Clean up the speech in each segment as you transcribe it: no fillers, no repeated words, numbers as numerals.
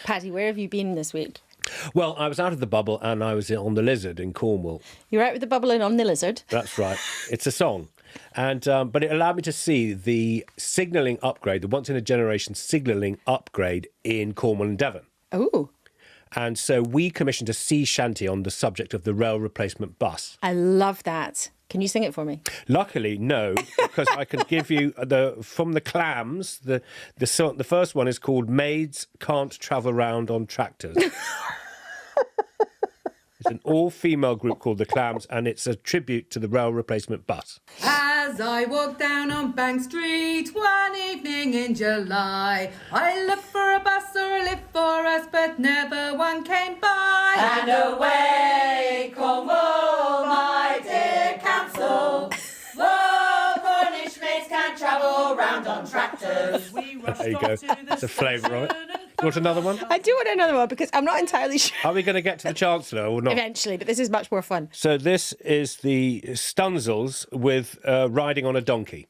Paddy, where have you been this week? Well, I was out of the bubble and I was on the Lizard in Cornwall. You were out with the bubble and on the Lizard? That's right. It's a song. And but it allowed me to see the signalling upgrade, the once-in-a-generation signalling upgrade in Cornwall and Devon. Oh. And so we commissioned a sea shanty on the subject of the rail replacement bus. I love that. Can you sing it for me? Luckily, no, because I can give you from the Clams. The first one is called "Maids Can't Travel Round on Tractors." It's an all-female group called the Clams, and it's a tribute to the rail replacement bus. As I walked down on Bank Street one evening in July, I looked for a bus or a lift for us, but never one came by. And away, Cornwall, my dear council. Whoa, Cornish maids can't travel round on tractors. There you go. That's a flavour of it. You want another one? I do want another one because I'm not entirely sure. Are we going to get to the Chancellor or not? Eventually, but this is much more fun. So this is the Stunzels with riding on a donkey.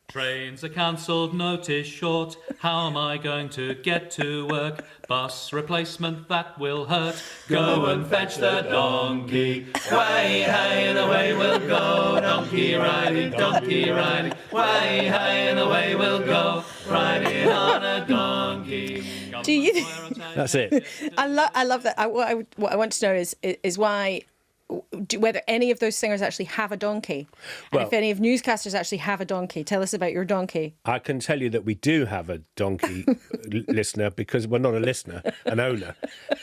Trains are cancelled, notice short. How am I going to get to work? Bus replacement, that will hurt. Go and fetch the donkey. Way, hey, and away we'll go. Donkey riding, way, hey, and away we'll go. Riding on a donkey. Do you? That's it. I love that. What I want to know is why. Whether any of those singers actually have a donkey. And if any of newscasters actually have a donkey. Tell us about your donkey. I can tell you that we do have a donkey listener, because we're not a listener, an owner,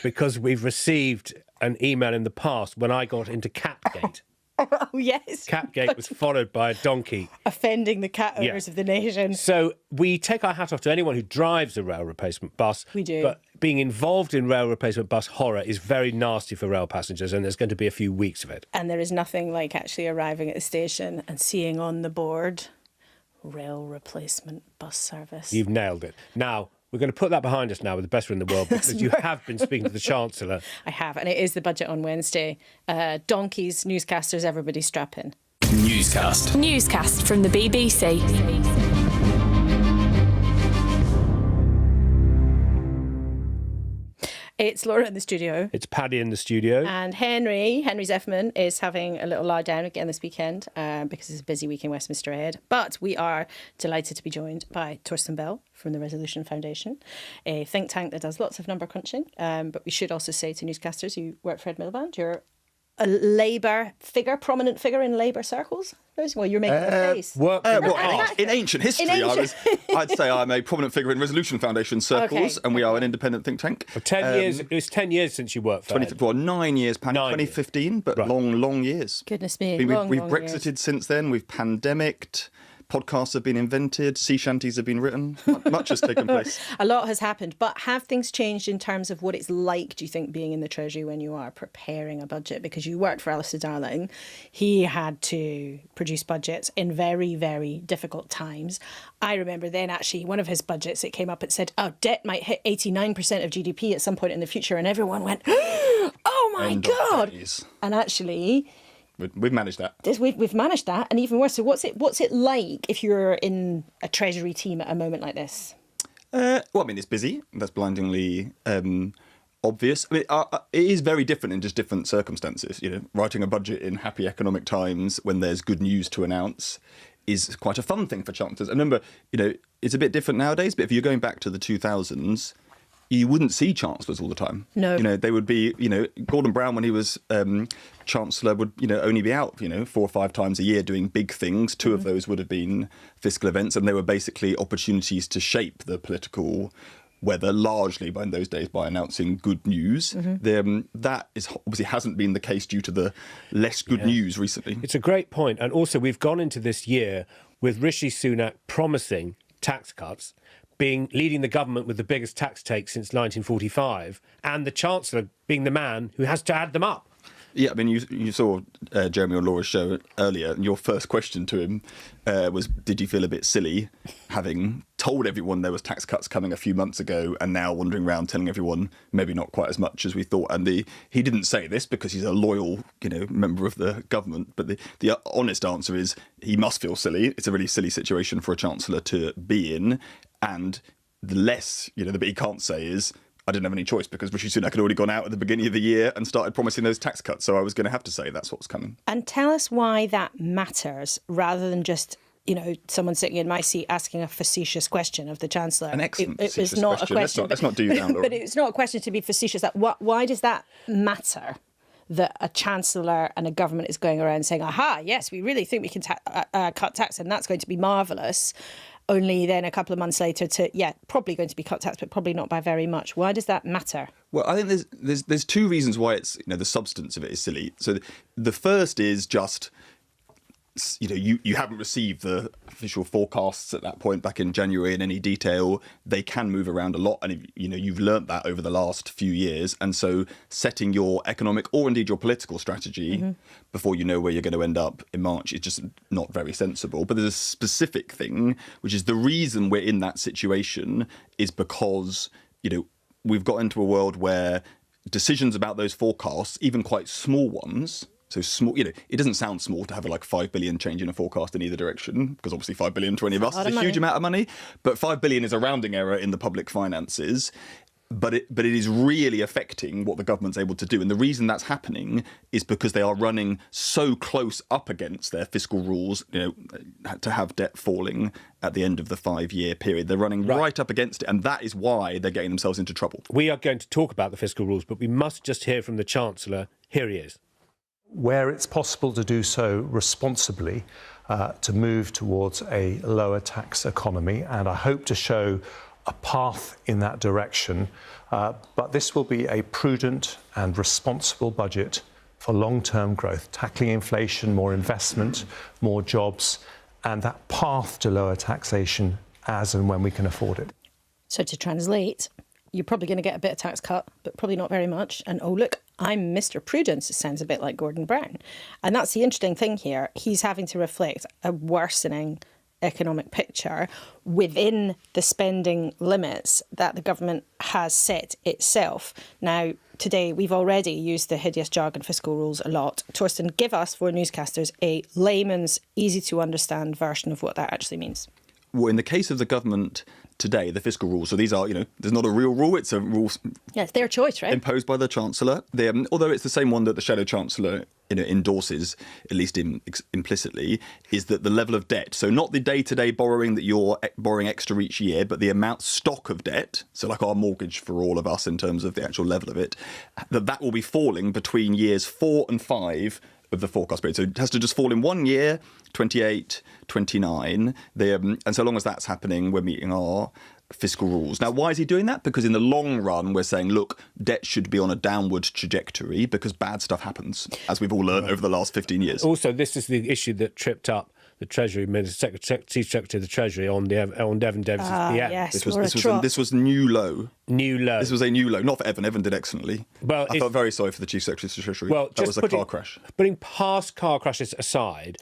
because we've received an email in the past when I got into Catgate. Oh, yes. Catgate was followed by a donkey. Offending the cat owners of the nation. So we take our hat off to anyone who drives a rail replacement bus. We do. But being involved in rail replacement bus horror is very nasty for rail passengers, and there's going to be a few weeks of it. And there is nothing like actually arriving at the station and seeing on the board, rail replacement bus service. You've nailed it. Now, we're going to put that behind us now with the best in the world, because you have been speaking to the Chancellor. I have, and it is the budget on Wednesday. Donkeys, newscasters, everybody strap in. Newscast. Newscast from the BBC. It's Laura in the studio. It's Paddy in the studio. And Henry Zeffman is having a little lie down again this weekend because it's a busy week in Westminster ahead. But we are delighted to be joined by Torsten Bell from the Resolution Foundation, a think tank that does lots of number crunching. But we should also say to newscasters who work for Ed Miliband, you're a Labour figure, prominent figure in Labour circles. Well, you're making a face. In ancient history, I'd say I'm a prominent figure in Resolution Foundation circles, and we are an independent think tank. 10 years. It was 10 years since you worked for Ed. 9 years, 2015, but long years. Goodness me, we've long Brexited years. Since then. We've pandemicked. Podcasts have been invented, sea shanties have been written, much has taken place. A lot has happened, but have things changed in terms of what it's like, do you think, being in the Treasury when you are preparing a budget? Because you worked for Alistair Darling. He had to produce budgets in very, very difficult times. I remember then actually one of his budgets, it came up, it said, debt might hit 89% of GDP at some point in the future. And everyone went, oh my God. And actually... We've managed that. We've managed that, and even worse. So what's it like if you're in a Treasury team at a moment like this? It's busy. That's blindingly obvious. It is very different in just different circumstances. Writing a budget in happy economic times when there's good news to announce is quite a fun thing for chancellors. I remember, it's a bit different nowadays, but if you're going back to the 2000s, you wouldn't see chancellors all the time. No. They would be, Gordon Brown, when he was chancellor, would, only be out, 4 or 5 times a year doing big things. 2 of those would have been fiscal events, and they were basically opportunities to shape the political weather, largely in those days by announcing good news. That is obviously hasn't been the case due to the less good news recently. It's a great point. And also, we've gone into this year with Rishi Sunak promising tax cuts, leading the government with the biggest tax take since 1945, and the Chancellor being the man who has to add them up. Yeah, you saw Jeremy on Laura's show earlier, and your first question to him was, did you feel a bit silly having told everyone there was tax cuts coming a few months ago and now wandering around telling everyone maybe not quite as much as we thought? And he didn't say this because he's a loyal, member of the government, but the honest answer is he must feel silly. It's a really silly situation for a chancellor to be in, and the less, the bit he can't say is, I didn't have any choice because Rishi Sunak had already gone out at the beginning of the year and started promising those tax cuts. So I was going to have to say that's what's coming. And tell us why that matters rather than just, someone sitting in my seat asking a facetious question of the Chancellor. An excellent it was not question. a question. Let's not do you down, Laura. But it's not a question to be facetious. Why does that matter? That a Chancellor and a government is going around saying, aha, yes, we really think we can cut tax and that's going to be marvellous. Only then a couple of months later probably going to be cut tax, but probably not by very much. Why does that matter? Well, I think there's two reasons why it's, the substance of it is silly. So the first is just, you haven't received the official forecasts at that point back in January in any detail. They can move around a lot. And, you've learnt that over the last few years. And so setting your economic or indeed your political strategy before you know where you're going to end up in March is just not very sensible. But there's a specific thing, which is the reason we're in that situation is because, we've got into a world where decisions about those forecasts, even quite small ones, so small, it doesn't sound small to have a 5 billion change in a forecast in either direction, because obviously 5 billion to any of us is a huge amount of money. But 5 billion is a rounding error in the public finances. But it is really affecting what the government's able to do. And the reason that's happening is because they are running so close up against their fiscal rules, to have debt falling at the end of the 5-year period. They're running right up against it. And that is why they're getting themselves into trouble. We are going to talk about the fiscal rules, but we must just hear from the Chancellor. Here he is. Where it's possible to do so responsibly, to move towards a lower tax economy. And I hope to show a path in that direction. But this will be a prudent and responsible budget for long-term growth, tackling inflation, more investment, more jobs, and that path to lower taxation as and when we can afford it. So to translate, you're probably going to get a bit of tax cut, but probably not very much. And oh, look, I'm Mr. Prudence. It sounds a bit like Gordon Brown. And that's the interesting thing here. He's having to reflect a worsening economic picture within the spending limits that the government has set itself. Now, today, we've already used the hideous jargon fiscal rules a lot. Torsten, give us, for newscasters, a layman's, easy-to-understand version of what that actually means. Well, in the case of the government today, the fiscal rules, so these are, there's not a real rule, it's a rule... Yeah, it's their choice, right? Imposed by the Chancellor. Although it's the same one that the Shadow Chancellor endorses, at least implicitly, is that the level of debt, so not the day-to-day borrowing that you're borrowing extra each year, but the stock of debt, so like our mortgage for all of us in terms of the actual level of it, that will be falling between years 4 and 5 of the forecast period. So it has to just fall in 1 year, 28, 29. And so long as that's happening, we're meeting our fiscal rules. Now, why is he doing that? Because in the long run, we're saying, look, debt should be on a downward trajectory because bad stuff happens, as we've all learned over the last 15 years. Also, this is the issue that tripped up the Treasury Minister, Chief Secretary of the Treasury on Devon Davis's PM. Yes, this was new low. New low. This was a new low. Not for Evan. Evan did excellently. Well, I felt very sorry for the Chief Secretary of the Treasury. Well, that was a car crash. Putting past car crashes aside,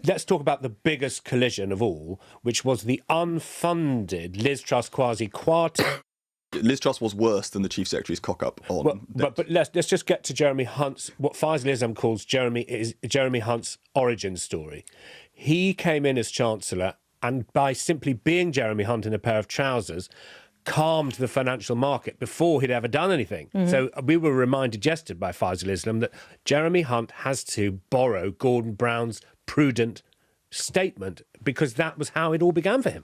let's talk about the biggest collision of all, which was the unfunded Liz Truss quasi-quart. Liz Truss was worse than the Chief Secretary's cock-up on debt. But let's just get to Jeremy Hunt's, what Faisalism calls Jeremy Hunt's origin story. He came in as Chancellor and by simply being Jeremy Hunt in a pair of trousers, calmed the financial market before he'd ever done anything. Mm-hmm. So we were reminded yesterday by Faisalism that Jeremy Hunt has to borrow Gordon Brown's prudent statement because that was how it all began for him.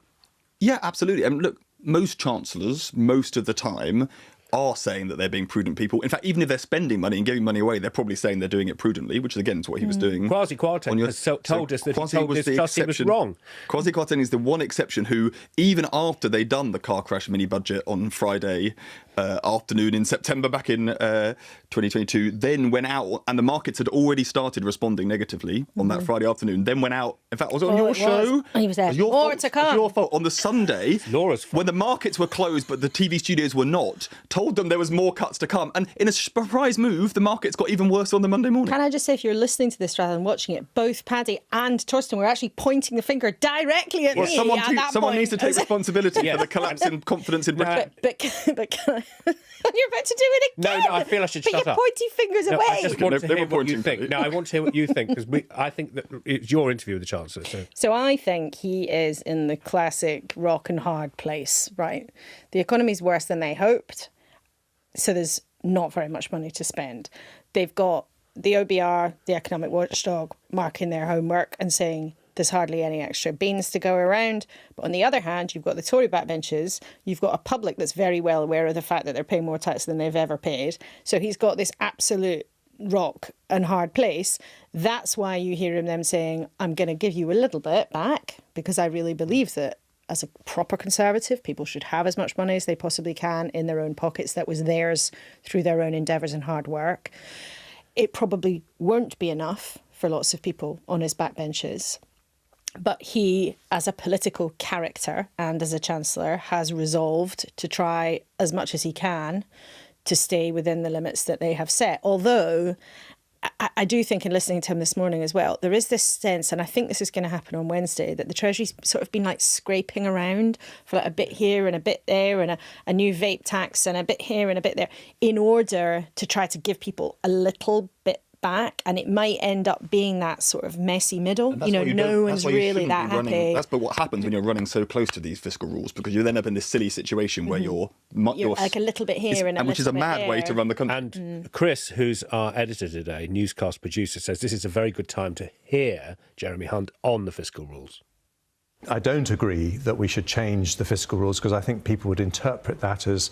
Yeah, absolutely. And look, most chancellors, most of the time, are saying that they're being prudent people. In fact, even if they're spending money and giving money away, they're probably saying they're doing it prudently, which again is what he was doing. Kwasi Kwarteng has told us that he told Liz Truss he was wrong. Kwasi Kwarteng is the one exception who, even after they'd done the car crash mini-budget on Friday afternoon in September back in 2022, then went out, and the markets had already started responding negatively on that Friday afternoon, then went out. In fact, was it on your show? He was there. It was your fault. On the Sunday, Laura's fault. when the markets were closed but the TV studios were not, told them there was more cuts to come. And in a surprise move, the markets got even worse on the Monday morning. Can I just say, if you're listening to this rather than watching it, both Paddy and Torsten were actually pointing the finger directly at me. Someone point. needs to take responsibility for the collapse in confidence in Britain. But you're about to do it again. No, I feel I should shut But you're up. pointing fingers away. I just want to They hear were what you pointing. think. No, I want to hear what you think, because I think that it's your interview with the Chancellor. So I think he is in the classic rock and hard place, right? The economy's worse than they hoped, so there's not very much money to spend. They've got the OBR, the economic watchdog, marking their homework and saying there's hardly any extra beans to go around. But on the other hand, you've got the Tory backbenchers, you've got a public that's very well aware of the fact that they're paying more tax than they've ever paid. So he's got this absolute rock and hard place. That's why you hear them saying, I'm going to give you a little bit back, because I really believe that as a proper Conservative, people should have as much money as they possibly can in their own pockets that was theirs through their own endeavours and hard work. It probably won't be enough for lots of people on his backbenches. But he, as a political character and as a Chancellor, has resolved to try as much as he can to stay within the limits that they have set. Although I do think, in listening to him this morning as well, there is this sense, and I think this is going to happen on Wednesday, that the Treasury's sort of been like scraping around for like a bit here and a bit there, and a new vape tax and a bit here and a bit there, in order to try to give people a little bit back, and it might end up being that sort of messy middle. No one's really that happy. That's but what happens when you're running so close to these fiscal rules, because you then end up in this silly situation where you're like a little bit here and which is a mad way to run the country. And Chris, who's our editor today, Newscast producer, says this is a very good time to hear Jeremy Hunt on the fiscal rules. I don't agree that we should change the fiscal rules, because I think people would interpret that as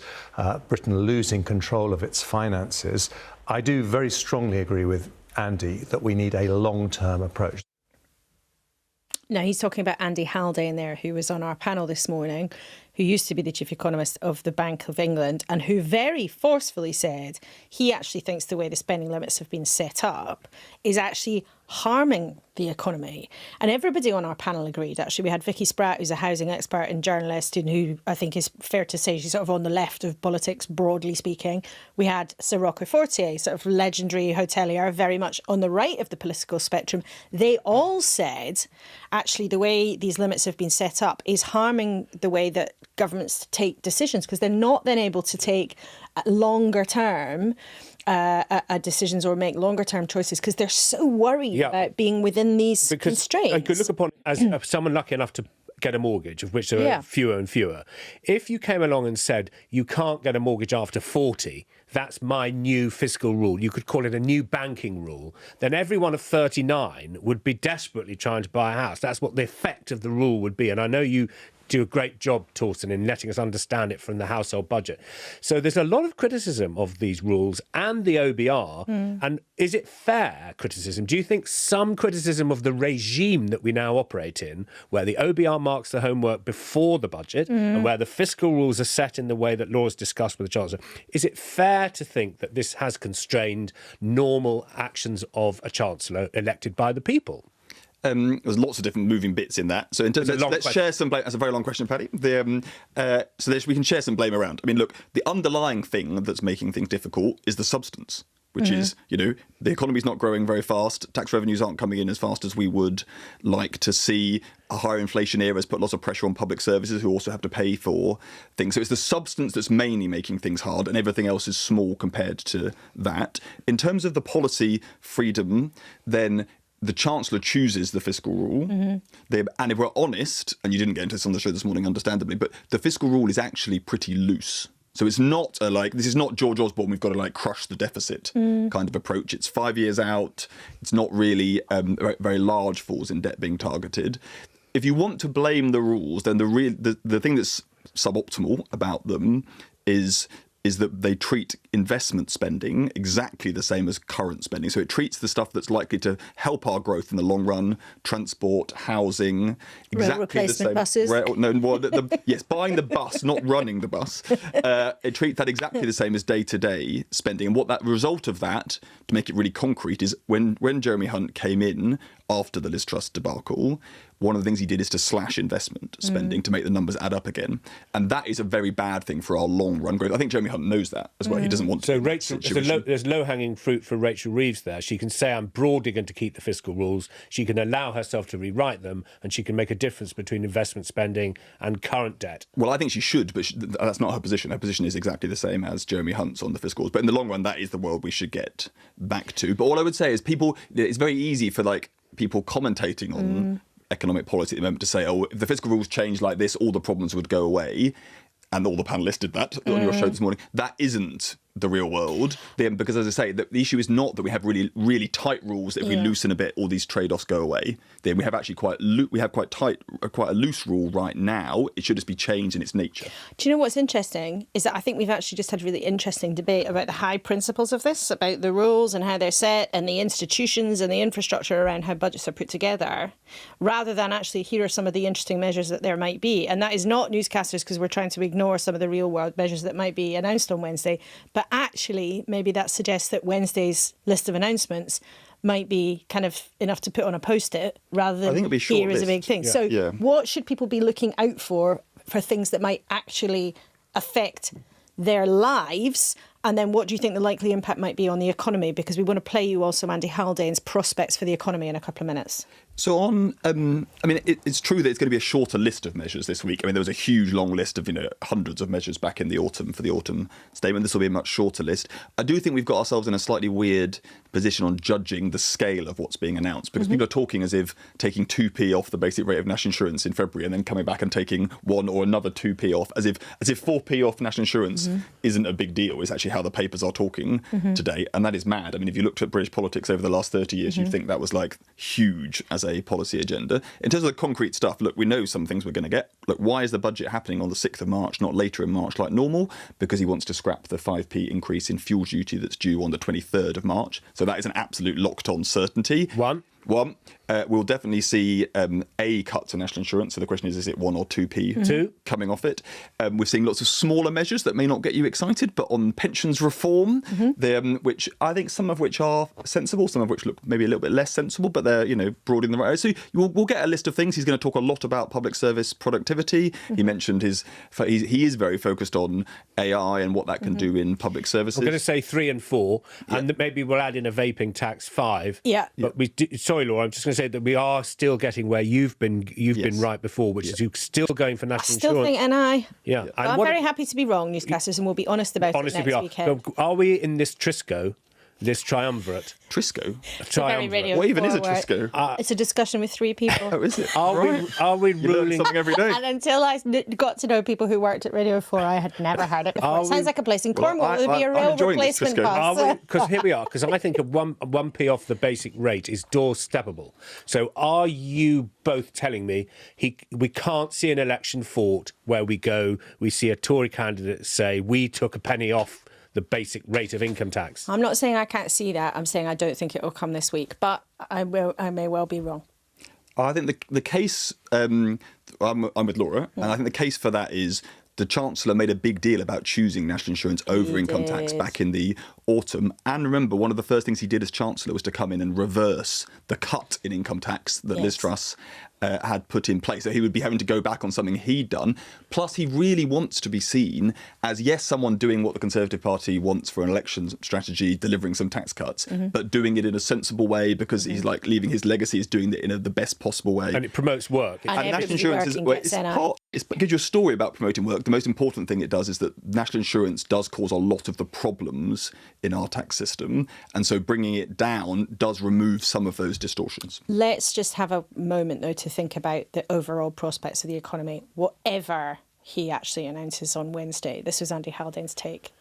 Britain losing control of its finances. I do very strongly agree with Andy that we need a long-term approach. Now, he's talking about Andy Haldane there, who was on our panel this morning, who used to be the chief economist of the Bank of England, and who very forcefully said he actually thinks the way the spending limits have been set up is actually harming the economy. And everybody on our panel agreed. Actually, we had Vicky Spratt, who's a housing expert and journalist, and who I think is fair to say she's sort of on the left of politics, broadly speaking. We had Sir Rocco Fortier, sort of legendary hotelier, very much on the right of the political spectrum. They all said, actually, the way these limits have been set up is harming the way that governments take decisions, because they're not then able to take longer term decisions or make longer term choices, because they're so worried about being within these constraints. I could look upon as someone lucky enough to get a mortgage, of which there are fewer and fewer. If you came along and said you can't get a mortgage after 40, that's my new fiscal rule, you could call it a new banking rule, then everyone of 39 would be desperately trying to buy a house. That's what the effect of the rule would be. And I know you do a great job, Torsten, in letting us understand it from the household budget. So there's a lot of criticism of these rules and the OBR. And is it fair criticism? Do you think some criticism of the regime that we now operate in, where the OBR marks the homework before the budget and where the fiscal rules are set in the way that Laura's discussed with the Chancellor, is it fair to think that this has constrained normal actions of a Chancellor elected by the people? There's lots of different moving bits in that. So let's share some blame. That's a very long question, Paddy. We can share some blame around. I mean, look, the underlying thing that's making things difficult is the substance, which is, the economy's not growing very fast. Tax revenues aren't coming in as fast as we would like to see. A higher inflation era has put lots of pressure on public services, who also have to pay for things. So it's the substance that's mainly making things hard, and everything else is small compared to that. In terms of the policy freedom, then the Chancellor chooses the fiscal rule. And if we're honest, and you didn't get into this on the show this morning, understandably, but the fiscal rule is actually pretty loose. So it's not this is not George Osborne, we've got to crush the deficit kind of approach. It's 5 years out. It's not really very large falls in debt being targeted. If you want to blame the rules, then the thing that's suboptimal about them is that they treat investment spending exactly the same as current spending. So it treats the stuff that's likely to help our growth in the long run, transport, housing, exactly the same. Buses. Yes, buying the bus, not running the bus. It treats that exactly the same as day-to-day spending. And what that result of that, to make it really concrete, is when Jeremy Hunt came in after the Liz Truss debacle, one of the things he did is to slash investment spending to make the numbers add up again. And that is a very bad thing for our long-run growth. I think Jeremy Hunt knows that as well. He doesn't want to. So Rachel, there's low-hanging fruit for Rachel Reeves there. She can say, I'm broadly going to keep the fiscal rules. She can allow herself to rewrite them, and she can make a difference between investment spending and current debt. Well, I think she should, but that's not her position. Her position is exactly the same as Jeremy Hunt's on the fiscals. But in the long run, that is the world we should get back to. But all I would say is it's very easy for people commentating on economic policy at the moment to say, oh, if the fiscal rules change like this, all the problems would go away. And all the panellists did that on your show this morning. That isn't the real world. Because, as I say, the issue is not that we have really, really tight rules that if we loosen a bit, all these trade-offs go away. Then we have actually quite a loose rule right now. It should just be changed in its nature. Do you know what's interesting is that I think we've actually just had a really interesting debate about the high principles of this, about the rules and how they're set and the institutions and the infrastructure around how budgets are put together, rather than actually here are some of the interesting measures that there might be. And that is not newscasters because we're trying to ignore some of the real world measures that might be announced on Wednesday. But actually, maybe that suggests that Wednesday's list of announcements might be kind of enough to put on a post-it rather than here is a big thing. What should people be looking out for things that might actually affect their lives? And then what do you think the likely impact might be on the economy? Because we want to play you also Andy Haldane's prospects for the economy in a couple of minutes. So it's true that it's going to be a shorter list of measures this week. I mean, there was a huge long list of, hundreds of measures back in the autumn for the autumn statement. This will be a much shorter list. I do think we've got ourselves in a slightly weird position on judging the scale of what's being announced, because people are talking as if taking 2p off the basic rate of national insurance in February and then coming back and taking 1 or another 2p off, as if 4p off national insurance isn't a big deal. It's actually how the papers are talking today, and that is mad. I mean, if you looked at British politics over the last 30 years, you'd think that was huge as a policy agenda. In terms of the concrete stuff, look, we know some things we're going to get. Look, why is the budget happening on the 6th of March, not later in March like normal? Because he wants to scrap the 5p increase in fuel duty that's due on the 23rd of March. So that is an absolute locked-on certainty. One. We'll definitely see a cut to national insurance. So the question is it 1 or 2p coming off it? We're seeing lots of smaller measures that may not get you excited, but on pensions reform, which I think some of which are sensible, some of which look maybe a little bit less sensible, but they're broad in the right area. So we'll get a list of things. He's going to talk a lot about public service productivity. He mentioned he is very focused on AI and what that can do in public services. I'm going to say 3 and 4, and maybe we'll add in a vaping tax 5. But sorry, Laura, I'm just going to say that we are still getting where you've been right before, which is you're still going for national insurance. I still think NI. I'm very happy to be wrong, newscasters, and we'll be honest about it next weekend. Are we in this Trisco? This triumvirate. Trisco? Triumvirate. What even is a Trisco? It's a discussion with 3 people. Oh, is it? Are we ruling something every day? And until I got to know people who worked at Radio 4, I had never heard it before. It sounds like a place in Cornwall. There'd be a real replacement bus. Because here we are. Because I think a 1p off the basic rate is doorsteppable. So are you both telling me we can't see an election fought where we see a Tory candidate say we took a penny off the basic rate of income tax? I'm not saying I can't see that. I'm saying I don't think it will come this week, but I may well be wrong. I think the case, I'm with Laura, and I think the case for that is the Chancellor made a big deal about choosing national insurance over income tax back in the autumn. And remember, one of the first things he did as Chancellor was to come in and reverse the cut in income tax that Liz Truss had put in place. So he would be having to go back on something he'd done. Plus, he really wants to be seen as, yes, someone doing what the Conservative Party wants for an election strategy, delivering some tax cuts, but doing it in a sensible way because he's leaving his legacy is doing it in the best possible way. And it promotes work. And national insurance it gives you a story about promoting work. The most important thing it does is that national insurance does cause a lot of the problems in our tax system. And so bringing it down does remove some of those distortions. Let's just have a moment, though, to think about the overall prospects of the economy, whatever he actually announces on Wednesday. This was Andy Haldane's take.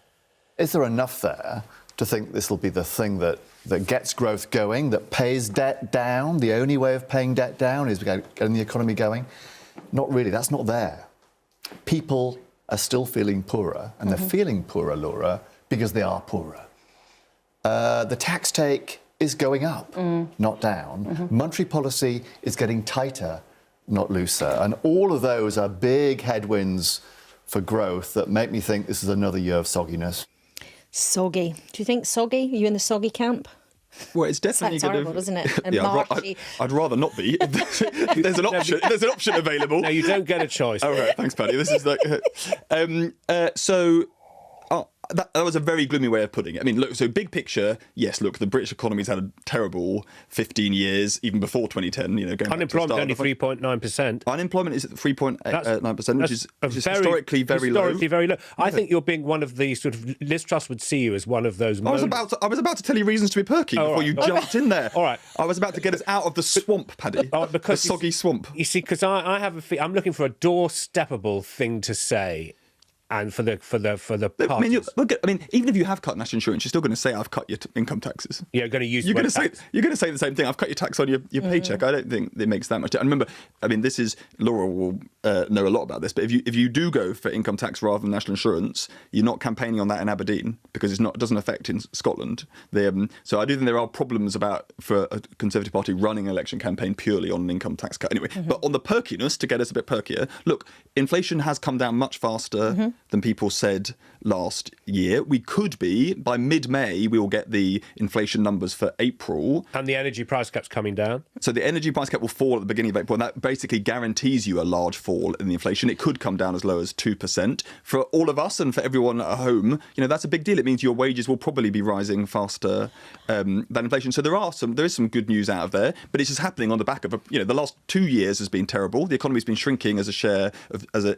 Is there enough there to think this will be the thing that gets growth going, that pays debt down? The only way of paying debt down is getting the economy going? Not really. That's not there. People are still feeling poorer, and they're feeling poorer, Laura, because they are poorer. The tax take is going up, not down. Monetary policy is getting tighter, not looser. And all of those are big headwinds for growth that make me think this is another year of sogginess. Soggy. Do you think soggy? Are you in the soggy camp? Well, it's definitely Sounds horrible, doesn't it? And Yeah, marshy. I'd rather not be. There's an option. There's an option available. No, you don't get a choice. All right, thanks, Paddy. This is like that was a very gloomy way of putting it. I mean, look, so big picture, yes, look, the British economy's had a terrible 15 years, even before 2010, going back to Unemployment the only start. 3.9%. Unemployment is at 3.9%, which is historically very low. Historically very low. I think you're being one of the sort of... Liz Truss would see you as one of those... I was about to tell you reasons to be perky before you jumped in there. All right. I was about to get us out of the swamp, Paddy. Because the soggy swamp. You see, because I have I'm looking for a doorsteppable thing to say. And for the parties. I mean, even if you have cut national insurance, you're still going to say I've cut your income taxes. You're going to use. You're going to say the same thing. I've cut your tax on your paycheck. I don't think it makes that much. And remember, I mean, this is Laura will know a lot about this. But if you do go for income tax rather than national insurance, you're not campaigning on that in Aberdeen because it doesn't affect in Scotland. So I do think there are problems for a Conservative Party running an election campaign purely on an income tax cut. Anyway, but on the perkiness, to get us a bit perkier, look, inflation has come down much faster than people said last year. We could be, by mid-May, we will get the inflation numbers for April. And the energy price cap's coming down. So the energy price cap will fall at the beginning of April, and that basically guarantees you a large fall in the inflation. It could come down as low as 2%. For all of us and for everyone at home, that's a big deal. It means your wages will probably be rising faster than inflation. So there is some good news out of there, but it's just happening on the back of the last 2 years has been terrible. The economy's been shrinking as a share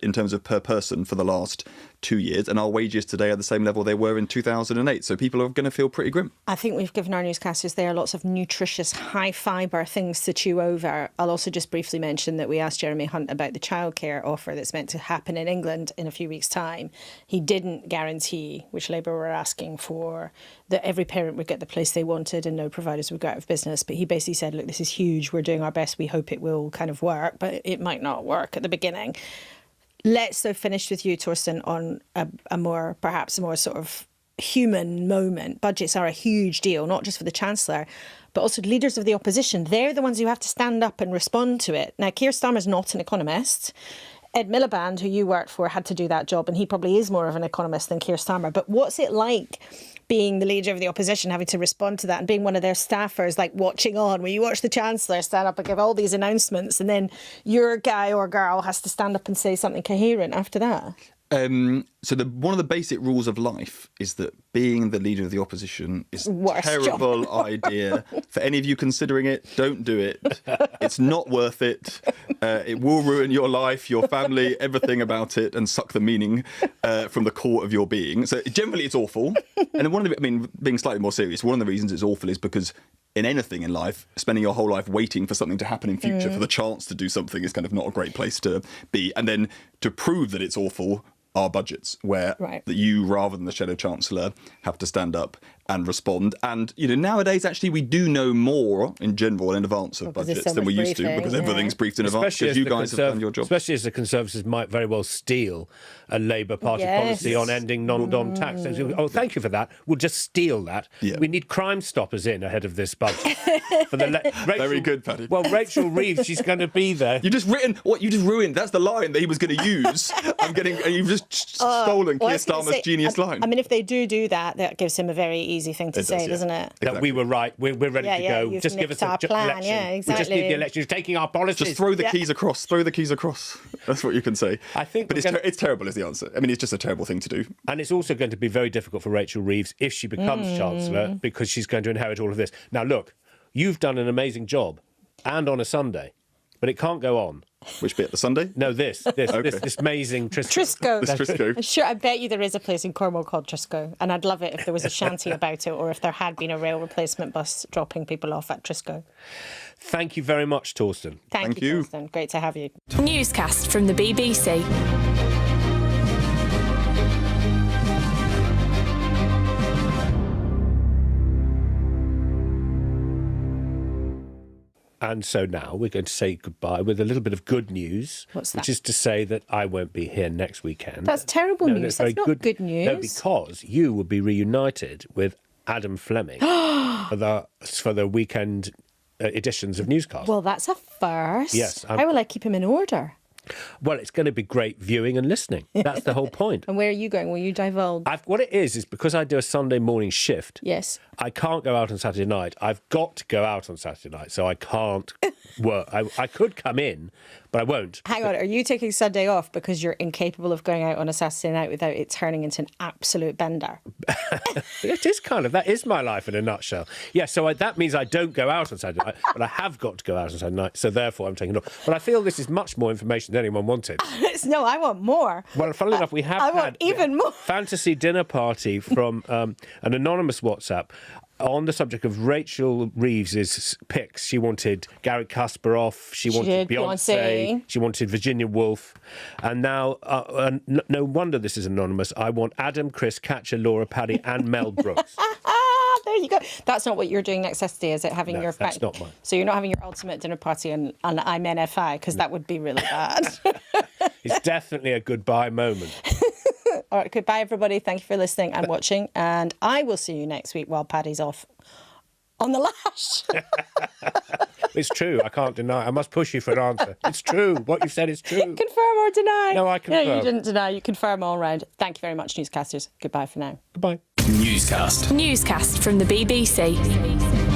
in terms of per person for the last 2 years, and our wages today are the same level they were in 2008. So people are going to feel pretty grim. I think we've given our newscasters there lots of nutritious, high fibre things to chew over. I'll also just briefly mention that we asked Jeremy Hunt about the childcare offer that's meant to happen in England in a few weeks' time. He didn't guarantee, which Labour were asking for, that every parent would get the place they wanted and no providers would go out of business. But he basically said, look, this is huge. We're doing our best. We hope it will kind of work, but it might not work at the beginning. Let's finish with you, Torsten, on a more sort of human moment. Budgets are a huge deal, not just for the Chancellor, but also leaders of the opposition. They're the ones who have to stand up and respond to it. Now, Keir Starmer's not an economist. Ed Miliband, who you worked for, had to do that job, and he probably is more of an economist than Keir Starmer. But what's it like being the leader of the opposition, having to respond to that, and being one of their staffers, like watching on, when you watch the Chancellor stand up and give all these announcements, and then your guy or girl has to stand up and say something coherent after that? So one of the basic rules of life is that being the leader of the opposition is a terrible idea. For any of you considering it, don't do it. It's not worth it. It will ruin your life, your family, everything about it, and suck the meaning from the core of your being. So generally it's awful. And being slightly more serious, one of the reasons it's awful is because in anything in life, spending your whole life waiting for something to happen in future, for the chance to do something, is kind of not a great place to be. And then to prove that it's awful, our budgets, where that you, rather than the Shadow Chancellor, have to stand up and respond. And, nowadays, actually, we do know more in general in advance of budgets than we used to, because everything's briefed in advance, because you guys have done your job. Especially as the Conservatives might very well steal a Labour Party policy on ending non-tax. Oh, thank you for that. We'll just steal that. Yeah. We need Crime Stoppers in ahead of this budget. Very good, Paddy. Well, Rachel Reeves, she's going to be there. You just ruined. That's the line that he was going to use. You've just stolen Keir Starmer's genius line. I mean, if they do that, that gives him a very easy thing to say, doesn't it? Exactly. That we were right. We're ready to go. Just give us our plan. Election. Yeah, exactly. We just need the election. You're taking our policies. Just throw the keys across. Throw the keys across. That's what you can say. I think, but it's terrible is the answer. I mean, it's just a terrible thing to do. And it's also going to be very difficult for Rachel Reeves if she becomes Chancellor, because she's going to inherit all of this. Now, look, you've done an amazing job, and on a Sunday, but it can't go on. Which bit? The Sunday? No, this amazing Trisco. Trisco. Sure, I bet you there is a place in Cornwall called Trisco, and I'd love it if there was a shanty about it, or if there had been a rail replacement bus dropping people off at Trisco. Thank you very much, Torsten. Thank you, Torsten. Great to have you. Newscast from the BBC. And so now we're going to say goodbye with a little bit of good news. What's that? Which is to say that I won't be here next weekend. That's terrible No, news. very That's not good news. No, because you will be reunited with Adam Fleming for the weekend editions of Newscast. Well, that's a first. Yes, How will I keep him in order? Well, it's going to be great viewing and listening. That's the whole point. And where are you going? Will you divulge? What it is because I do a Sunday morning shift. Yes. I can't go out on Saturday night. I've got to go out on Saturday night, so I can't work. I could come in, but I won't. Hang on, are you taking Sunday off because you're incapable of going out on a Saturday night without it turning into an absolute bender? It is that is my life in a nutshell. Yeah, so that means I don't go out on Saturday night, but I have got to go out on Saturday night, so therefore I'm taking it off. But I feel this is much more information than anyone wanted. No, I want more. Well, funnily enough, we have I had want even more. fantasy dinner party from an anonymous WhatsApp on the subject of Rachel Reeves's picks. She wanted Garry Kasparov, she wanted Beyonce, she wanted Virginia Woolf, and now, no wonder this is anonymous, I want Adam, Chris, Katja, Laura, Paddy and Mel Brooks. There you go. That's not what you're doing next Saturday, is it? Having your that's not mine. So you're not having your ultimate dinner party and I'm NFI, because that would be really bad. It's definitely a goodbye moment. All right, goodbye, everybody. Thank you for listening and watching. And I will see you next week while Paddy's off on the lash. It's true. I can't deny. I must push you for an answer. It's true. What you've said is true. Confirm or deny? No, I confirm. No, you didn't deny. You confirm all round. Thank you very much, newscasters. Goodbye for now. Goodbye. Newscast from the BBC.